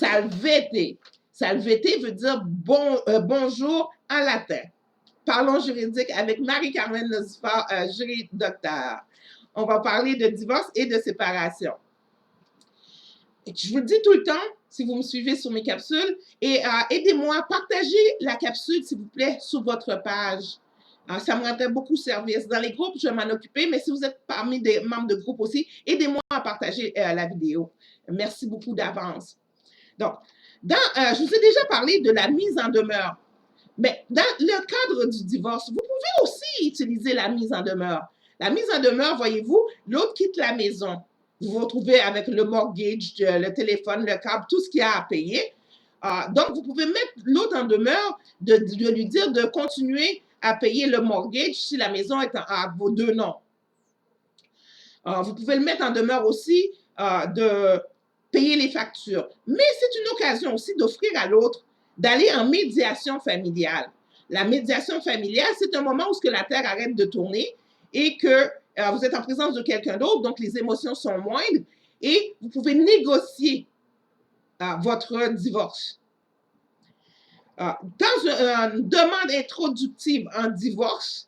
salvete. Salvete veut dire bonjour en latin. Parlons juridique avec Marie-Carmen Nocifa, jury-docteur. On va parler de divorce et de séparation. Je vous le dis tout le temps, si vous me suivez sur mes capsules, et aidez-moi, partagez la capsule, s'il vous plaît, sur votre page. Ça me rendrait beaucoup service. Dans les groupes, je vais m'en occuper, mais si vous êtes parmi des membres de groupe aussi, aidez-moi à partager la vidéo. Merci beaucoup d'avance. Donc, je vous ai déjà parlé de la mise en demeure. Mais dans le cadre du divorce, vous pouvez aussi utiliser la mise en demeure. La mise en demeure, voyez-vous, l'autre quitte la maison. Vous vous retrouvez avec le mortgage, le téléphone, le câble, tout ce qu'il y a à payer. Donc, vous pouvez mettre l'autre en demeure de lui dire de continuer à payer le mortgage si la maison est à vos deux noms. Vous pouvez le mettre en demeure aussi de payer les factures. Mais c'est une occasion aussi d'offrir à l'autre d'aller en médiation familiale. La médiation familiale, c'est un moment où la terre arrête de tourner et que vous êtes en présence de quelqu'un d'autre, donc les émotions sont moindres et vous pouvez négocier votre divorce. Dans une demande introductive en divorce,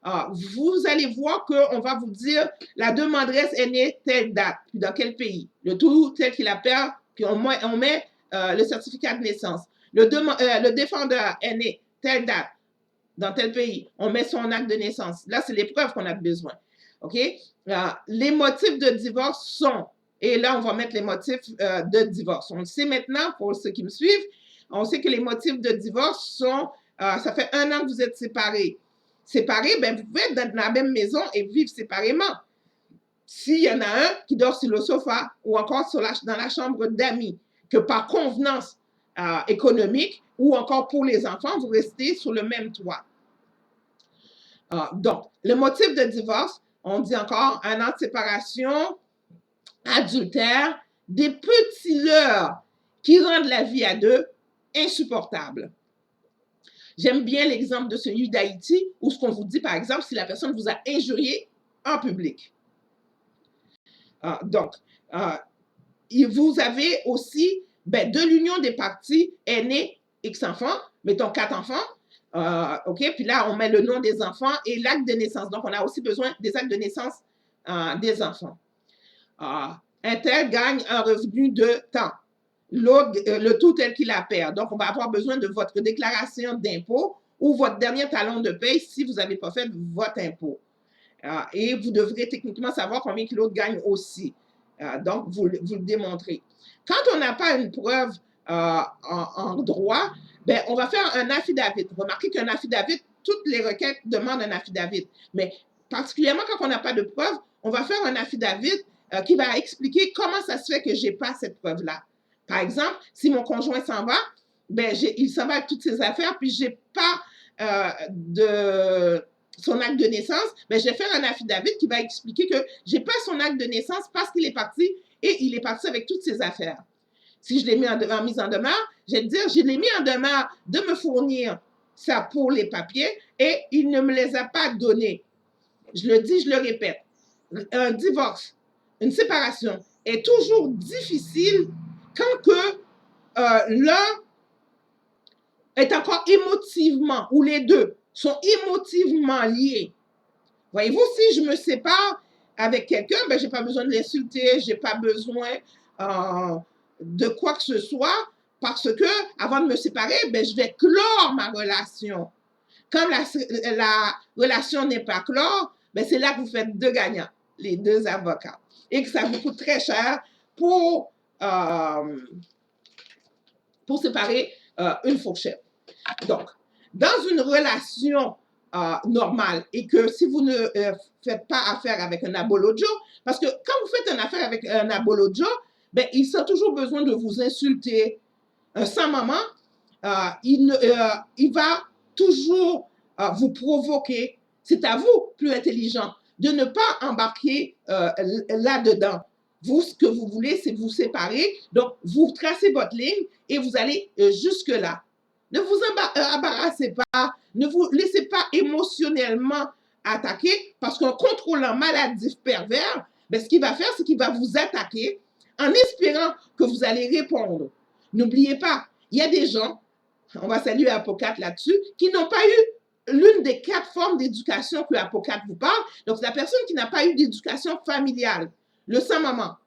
vous allez voir qu'on va vous dire la demanderesse est née telle date, puis dans quel pays, le tout tel qu'il appelle, puis on met le certificat de naissance. Le défendeur est né telle date, dans tel pays, on met son acte de naissance. Là, c'est les preuves qu'on a besoin. OK? Les motifs de divorce sont, et là, on va mettre les motifs de divorce. On le sait maintenant, pour ceux qui me suivent, on sait que les motifs de divorce sont, ça fait 1 an que vous êtes séparés. Séparés, ben, vous pouvez être dans la même maison et vivre séparément. S'il y en a un qui dort sur le sofa ou encore dans la chambre d'amis, que par convenance économique ou encore pour les enfants, vous restez sur le même toit. Donc, le motif de divorce, on dit encore 1 an de séparation, adultère, des petits leurres qui rendent la vie à deux insupportable. J'aime bien l'exemple de celui d'Haïti où ce qu'on vous dit, par exemple, si la personne vous a injurié en public. Donc, vous avez aussi, de l'union des parties est né X enfants, mettons 4 enfants, OK, puis là, on met le nom des enfants et l'acte de naissance. Donc, on a aussi besoin des actes de naissance des enfants. Un tel gagne un revenu de temps. L'autre, le tout tel qu'il la perd. Donc, on va avoir besoin de votre déclaration d'impôt ou votre dernier talon de paie si vous n'avez pas fait votre impôt. Et vous devrez techniquement savoir combien l'autre gagne aussi. Donc, vous le démontrez. Quand on n'a pas une preuve en droit, on va faire un affidavit. Remarquez qu'un affidavit, toutes les requêtes demandent un affidavit. Mais particulièrement quand on n'a pas de preuve, on va faire un affidavit qui va expliquer comment ça se fait que je n'ai pas cette preuve-là. Par exemple, si mon conjoint s'en va, il s'en va avec toutes ses affaires, puis je n'ai pas son acte de naissance, je vais faire un affidavit qui va expliquer que je n'ai pas son acte de naissance parce qu'il est parti et il est parti avec toutes ses affaires. Si je l'ai mis en mise en demeure, je vais dire, je l'ai mis en demeure de me fournir ça pour les papiers et il ne me les a pas donnés. Je le dis, je le répète. Un divorce, une séparation est toujours difficile quand que l'un est encore émotivement, ou les deux sont émotivement liés. Voyez-vous, si je me sépare avec quelqu'un, je n'ai pas besoin de l'insulter, je n'ai pas besoin de quoi que ce soit, parce que avant de me séparer, je vais clore ma relation. Quand la relation n'est pas clore, c'est là que vous faites deux gagnants, les deux avocats, et que ça vous coûte très cher pour séparer une fourchette. Donc, dans une relation normale, et que si vous ne faites pas affaire avec un abolojo, parce que quand vous faites une affaire avec un abolojo, ils ont toujours besoin de vous insulter. Sans maman, il va toujours vous provoquer. C'est à vous, plus intelligent, de ne pas embarquer là-dedans. Vous, ce que vous voulez, c'est vous séparer. Donc, vous tracez votre ligne et vous allez jusque-là. Ne vous embarrassez pas, ne vous laissez pas émotionnellement attaquer parce qu'un contrôlant maladif pervers, ce qu'il va faire, c'est qu'il va vous attaquer en espérant que vous allez répondre. N'oubliez pas, il y a des gens, on va saluer Apocat là-dessus, qui n'ont pas eu l'une des 4 formes d'éducation que Apocat vous parle. Donc, c'est la personne qui n'a pas eu d'éducation familiale, le sans-maman.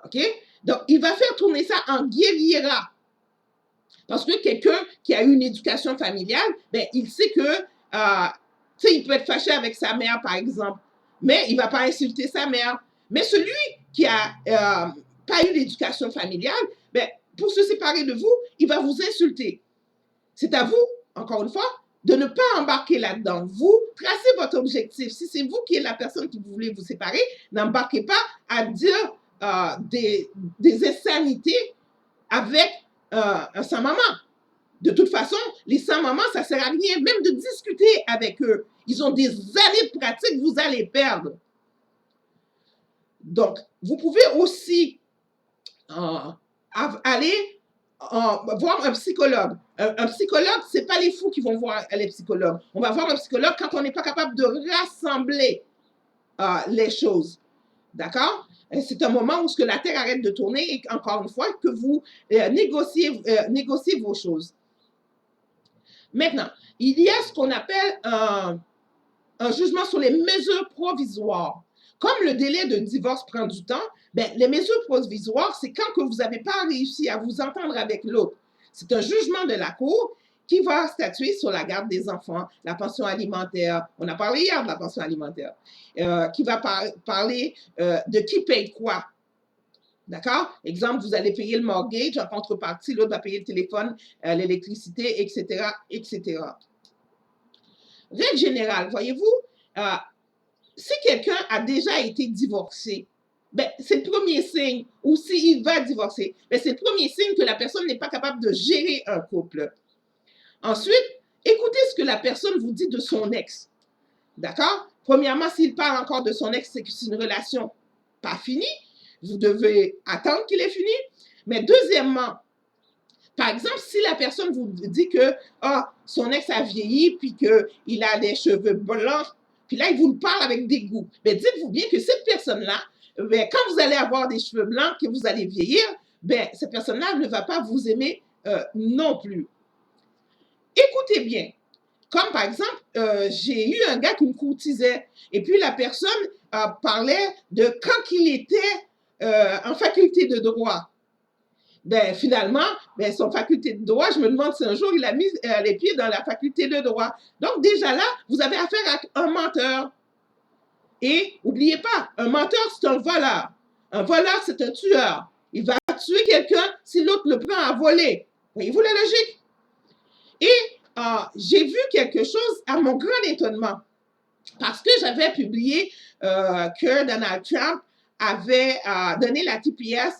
OK? Donc, il va faire tourner ça en guerriera. Parce que quelqu'un qui a eu une éducation familiale, ben, il sait que, il peut être fâché avec sa mère, par exemple, mais il ne va pas insulter sa mère. Mais celui qui a pas eu l'éducation familiale, ben, pour se séparer de vous, il va vous insulter. C'est à vous, encore une fois, de ne pas embarquer là-dedans. Vous tracez votre objectif. Si c'est vous qui êtes la personne qui voulez vous séparer, n'embarquez pas à dire des insanités avec un sans-maman. De toute façon, les sans-mamans, ça ne sert à rien même de discuter avec eux. Ils ont des années de pratique, vous allez perdre. Donc, vous pouvez aussi aller voir un psychologue. Un psychologue, ce n'est pas les fous qui vont voir les psychologues. On va voir un psychologue quand on n'est pas capable de rassembler les choses. D'accord? C'est un moment où la Terre arrête de tourner et encore une fois, que vous négociez vos choses. Maintenant, il y a ce qu'on appelle un jugement sur les mesures provisoires. Comme le délai de divorce prend du temps, ben, les mesures provisoires, c'est quand que vous n'avez pas réussi à vous entendre avec l'autre. C'est un jugement de la Cour qui va statuer sur la garde des enfants, la pension alimentaire. On a parlé hier de la pension alimentaire. Qui va parler de qui paye quoi. D'accord? Exemple, vous allez payer le mortgage, en contrepartie, l'autre va payer le téléphone, l'électricité, etc., etc. Règle générale, voyez-vous, si quelqu'un a déjà été divorcé, ben, c'est le premier signe, ou s'il va divorcer, ben, c'est le premier signe que la personne n'est pas capable de gérer un couple. Ensuite, écoutez ce que la personne vous dit de son ex. D'accord? Premièrement, s'il parle encore de son ex, c'est que c'est une relation pas finie. Vous devez attendre qu'il ait fini. Mais deuxièmement, par exemple, si la personne vous dit que son ex a vieilli, puis qu'il a des cheveux blancs, puis là, il vous parle avec dégoût, mais dites-vous bien que cette personne-là, ben, quand vous allez avoir des cheveux blancs, que vous allez vieillir, ben, cette personne-là ne va pas vous aimer non plus. Écoutez bien. Comme par exemple, j'ai eu un gars qui me courtisait et puis la personne parlait de quand il était en faculté de droit. Ben, finalement, ben, son faculté de droit, je me demande si un jour il a mis les pieds dans la faculté de droit. Donc déjà là, vous avez affaire à un menteur. Et n'oubliez pas, un menteur, c'est un voleur. Un voleur, c'est un tueur. Il va tuer quelqu'un si l'autre le prend à voler. Voyez-vous la logique? Et j'ai vu quelque chose à mon grand étonnement. Parce que j'avais publié que Donald Trump avait donné la TPS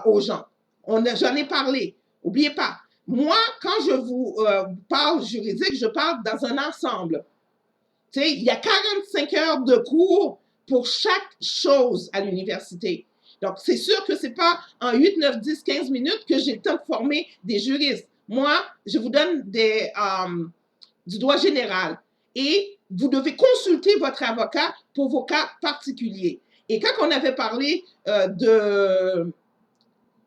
aux gens. J'en ai parlé. N'oubliez pas, moi, quand je vous parle juridique, je parle dans un ensemble. Tu sais, il y a 45 heures de cours pour chaque chose à l'université. Donc, c'est sûr que ce n'est pas en 8, 9, 10, 15 minutes que j'ai le temps de former des juristes. Moi, je vous donne du droit général et vous devez consulter votre avocat pour vos cas particuliers. Et quand on avait parlé de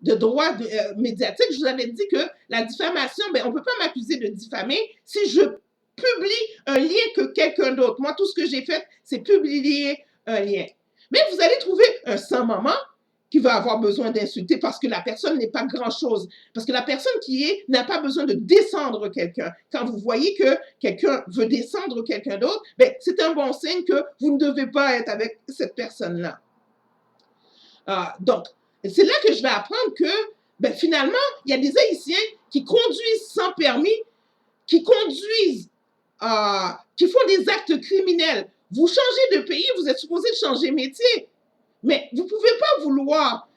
droit médiatique, je vous avais dit que la diffamation, ben, on ne peut pas m'accuser de diffamer si je publie un lien que quelqu'un d'autre. Moi, tout ce que j'ai fait, c'est publier un lien. Mais vous allez trouver un sans-maman qui va avoir besoin d'insulter parce que la personne n'est pas grand-chose. Parce que la personne qui est n'a pas besoin de descendre quelqu'un. Quand vous voyez que quelqu'un veut descendre quelqu'un d'autre, ben, c'est un bon signe que vous ne devez pas être avec cette personne-là. Donc, c'est là que je vais apprendre que ben, finalement, il y a des Haïtiens qui conduisent sans permis, qui conduisent, qui font des actes criminels. Vous changez de pays, vous êtes supposé de changer de métier. Mais vous ne pouvez pas vouloir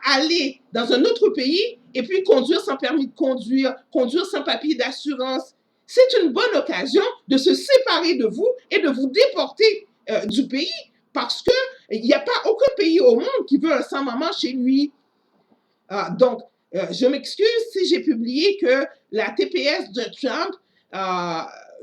aller dans un autre pays et puis conduire sans permis de conduire, conduire sans papier d'assurance. C'est une bonne occasion de se séparer de vous et de vous déporter du pays parce qu'il n'y a pas aucun pays au monde qui veut un sans-maman chez lui. Donc, je m'excuse si j'ai publié que la TPS de Trump,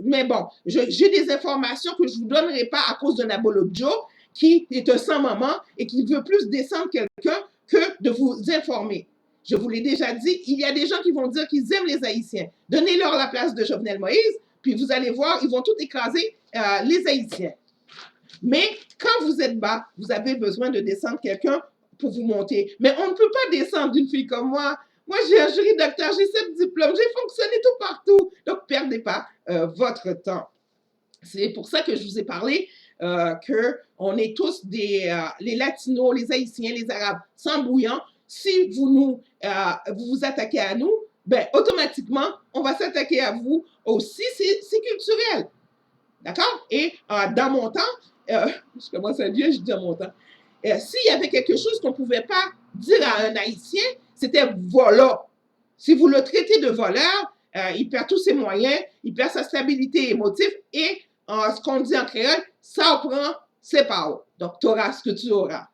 mais bon, j'ai des informations que je ne vous donnerai pas à cause de Nabolo Joe, qui est un sans-maman et qui veut plus descendre quelqu'un que de vous informer. Je vous l'ai déjà dit, il y a des gens qui vont dire qu'ils aiment les Haïtiens. Donnez-leur la place de Jovenel Moïse, puis vous allez voir, ils vont tout écraser les Haïtiens. Mais quand vous êtes bas, vous avez besoin de descendre quelqu'un pour vous monter. Mais on ne peut pas descendre d'une fille comme moi. Moi, j'ai un jury docteur, j'ai 7 diplômes, j'ai fonctionné tout partout. Donc, perdez pas votre temps. C'est pour ça que je vous ai parlé qu'on est tous les Latinos, les Haïtiens, les Arabes, sans bouillant. Si vous vous attaquez à nous, ben, automatiquement, on va s'attaquer à vous aussi. C'est culturel. D'accord? Et dans mon temps, je commence à dire, je dis dans mon temps, s'il y avait quelque chose qu'on ne pouvait pas dire à un Haïtien, c'était voleur. Si vous le traitez de voleur, il perd tous ses moyens, il perd sa stabilité émotive et ce qu'on dit en créole, ça prend ses paroles. Donc, tu auras ce que tu auras.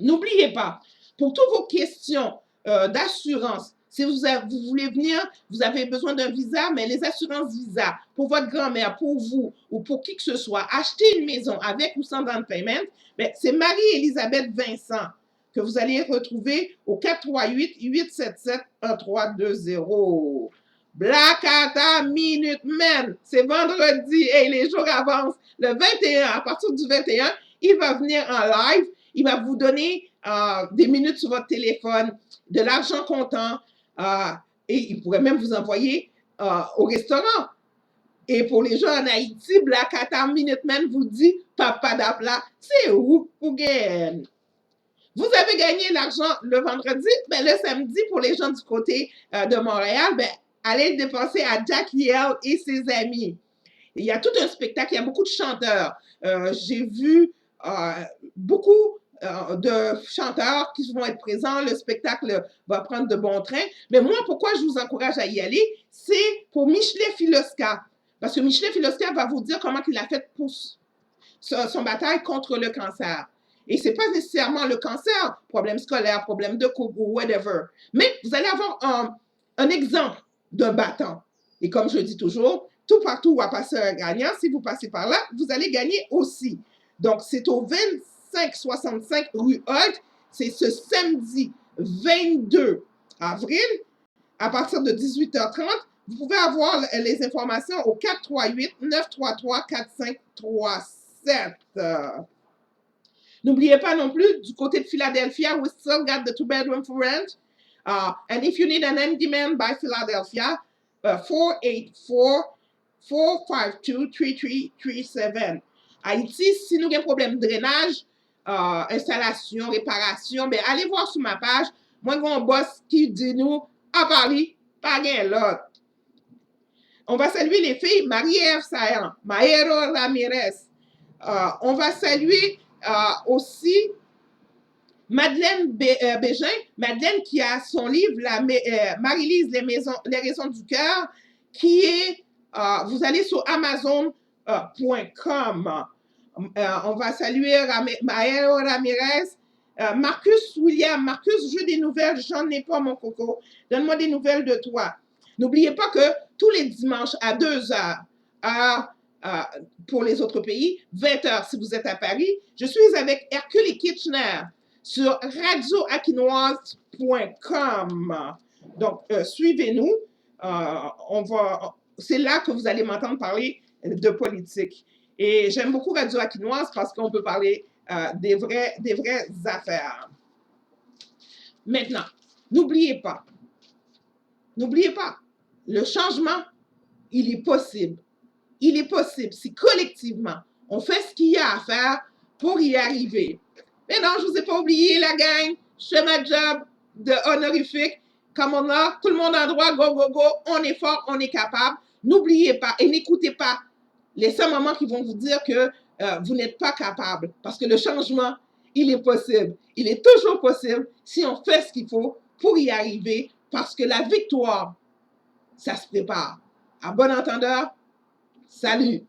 N'oubliez pas, pour toutes vos questions d'assurance, si vous voulez venir, vous avez besoin d'un visa, mais les assurances visa pour votre grand-mère, pour vous ou pour qui que ce soit, acheter une maison avec ou sans down payment, c'est Marie-Élisabeth Vincent que vous allez retrouver au 438-877-1320. Blackata Minutemen, c'est vendredi et les jours avancent. Le 21, à partir du 21, il va venir en live, il va vous donner des minutes sur votre téléphone, de l'argent comptant, et il pourrait même vous envoyer au restaurant. Et pour les gens en Haïti, Blackata Minutemen vous dit Papa d'Apla, c'est où pour gagner? Vous avez gagné l'argent le vendredi, ben le samedi, pour les gens du côté de Montréal, ben, allez le dépenser à Jack Yale et ses amis. Il y a tout un spectacle, il y a beaucoup de chanteurs. J'ai vu beaucoup de chanteurs qui vont être présents. Le spectacle va prendre de bons trains. Mais moi, pourquoi je vous encourage à y aller? C'est pour Michelet Filosca. Parce que Michelet Filosca va vous dire comment il a fait pour son bataille contre le cancer. Et ce n'est pas nécessairement le cancer, problème scolaire, problème de couple ou whatever. Mais vous allez avoir un exemple d'un battant. Et comme je dis toujours, tout partout où va passer un gagnant, si vous passez par là, vous allez gagner aussi. Donc, c'est au 2565 rue Holt. C'est ce samedi 22 avril, à partir de 18h30. Vous pouvez avoir les informations au 438-933-4537. N'oubliez pas non plus, du côté de Philadelphia, we still got the 2-bedroom for rent. And if you need an handyman by Philadelphia, 484-452-3337. Haïti, si nous avons un problème de drainage, installation, réparation, ben allez voir sur ma page. Moi, j'ai un boss qui dit nous, à Paris, pas gain l'autre. On va saluer les filles, Marie-Ève Saillant, Maëro Ramirez. On va saluer aussi Madeleine Bégin, Madeleine qui a son livre, Marie-Lise, les raisons du cœur, qui est, vous allez sur Amazon.com. On va saluer Maëro Ramirez, Marcus William. Marcus, je veux des nouvelles, j'en ai pas mon coco. Donne-moi des nouvelles de toi. N'oubliez pas que tous les dimanches à 2h, pour les autres pays, 20h si vous êtes à Paris, je suis avec Hercule et Kitchener sur radioaquinoise.com. Donc, suivez-nous. C'est là que vous allez m'entendre parler de politique. Et j'aime beaucoup Radio Aquinoise parce qu'on peut parler des vraies affaires. Maintenant, n'oubliez pas, le changement, il est possible. Il est possible si collectivement, on fait ce qu'il y a à faire pour y arriver. Mais non, je ne vous ai pas oublié, la gang. Je fais ma job de honorifique. Comme on a, tout le monde a droit, go, go, go. On est fort, on est capable. N'oubliez pas et n'écoutez pas les seuls moments qui vont vous dire que vous n'êtes pas capable. Parce que le changement, il est possible. Il est toujours possible si on fait ce qu'il faut pour y arriver. Parce que la victoire, ça se prépare. À bon entendeur, salut!